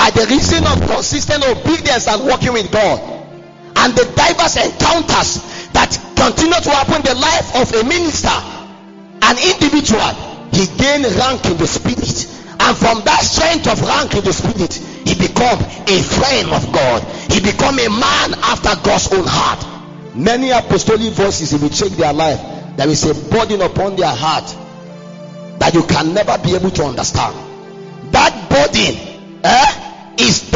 by the reason of consistent obedience and working with God, and the diverse encounters that continue to happen in the life of a minister, an individual, he gained rank in the spirit, and from that strength of rank in the spirit, he become a friend of God. He become a man after God's own heart. Many apostolic voices, if you check their life, there is a burden upon their heart that you can never be able to understand. That burden is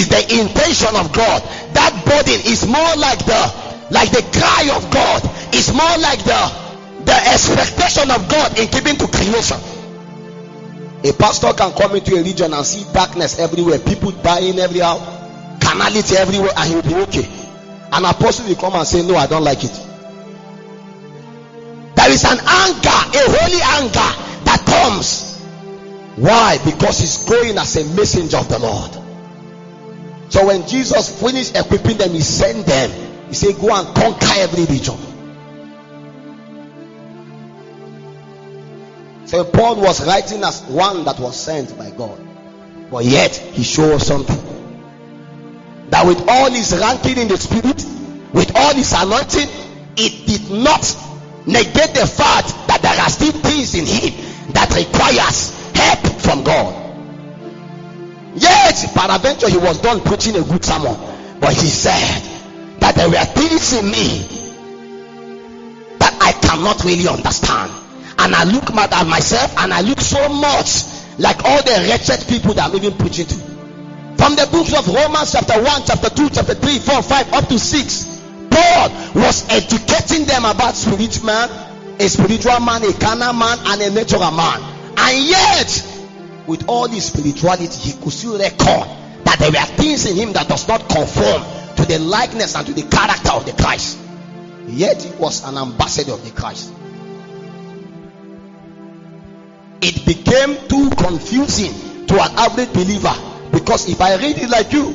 the intention of God. That burden is more like the cry of God. It's more like the expectation of God in keeping to creation. A pastor can come into a region and see darkness everywhere, people dying everywhere, carnality everywhere, and he will be okay. An apostle will come and say, no, I don't like it. There is an anger, a holy anger that comes. Why? Because he's going as a messenger of the Lord. So when Jesus finished equipping them, he sent them. He said, go and conquer every region. So Paul was writing as one that was sent by God, but yet he showed something, that with all his ranking in the spirit, with all his anointing, it did not negate the fact that there are still things in him that requires help from God. Yet peradventure he was done preaching a good sermon, but he said that there were things in me that I cannot really understand. And I look at myself and I look so much like all the wretched people that I'm even preaching to. From the books of Romans chapter 1, chapter 2, chapter 3, 4, 5 up to 6, Paul was educating them about spiritual man, a spiritual man, a carnal man, and a natural man. And yet, with all his spirituality, he could still record that there were things in him that does not conform to the likeness and to the character of the Christ. Yet he was an ambassador of the Christ. It became too confusing to an average believer, because if I read it like you,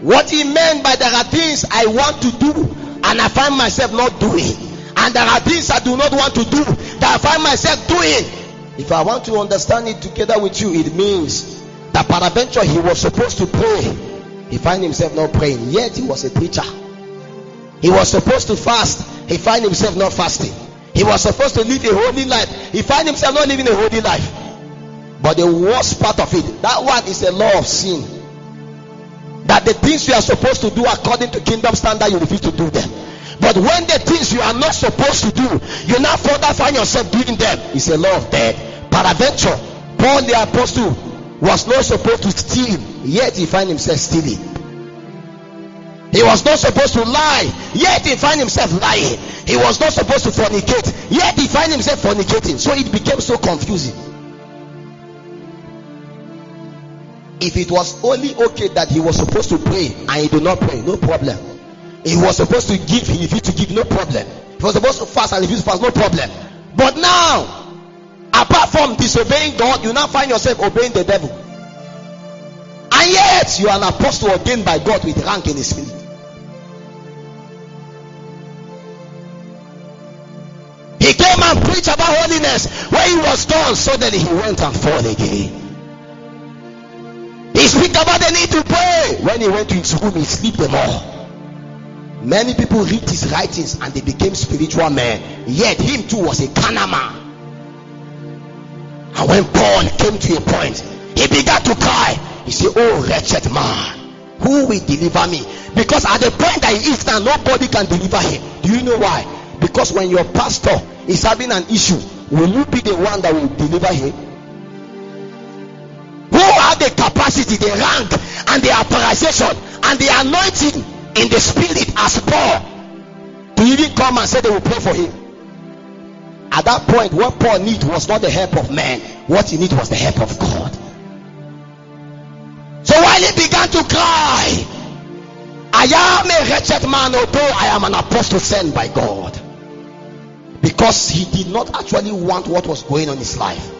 what he meant by there are things I want to do and I find myself not doing, and there are things I do not want to do that I find myself doing. If I want to understand it together with you, it means that peradventure he was supposed to pray, he find himself not praying, yet he was a preacher. He was supposed to fast, he find himself not fasting. He was supposed to live a holy life, he find himself not living a holy life. But the worst part of it, that one is a law of sin, that the things you are supposed to do according to kingdom standard, you refuse to do them. But when the things you are not supposed to do, you now further find yourself doing them, it's a law of death. Peradventure, Paul the apostle was not supposed to steal, yet he find himself stealing. He was not supposed to lie, yet he find himself lying. He was not supposed to fornicate, yet he find himself fornicating. So it became so confusing. If it was only okay that he was supposed to pray and he did not pray, no problem. He was supposed to give, he refused to give, no problem. He was supposed to fast and refused to fast, no problem. But now, apart from disobeying God, you now find yourself obeying the devil. And yet, you are an apostle ordained by God with rank in the spirit. He came and preached about holiness. When he was done, suddenly he went and fell again. He speak about the need to pray. When he went to his room, he sleep them all. Many people read his writings and they became spiritual men. Yet him too was a carnal man. And when Paul came to a point, he began to cry. He said, oh wretched man, who will deliver me? Because at the point that he is now, nobody can deliver him. Do you know why? Because when your pastor is having an issue, will you be the one that will deliver him? Who have the capacity, the rank, and the authorization, and the anointing in the spirit as Paul to even come and say they will pray for him? At that point, what Paul needed was not the help of man. What he needed was the help of God. So while he began to cry, I am a wretched man, although I am an apostle sent by God. Because he did not actually want what was going on in his life.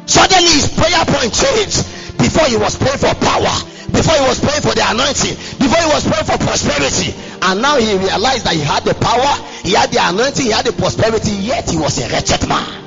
Suddenly his prayer point changed. Before he was praying for power, before he was praying for the anointing, before he was praying for prosperity, and now he realized that he had the power, he had the anointing, he had the prosperity, yet he was a wretched man.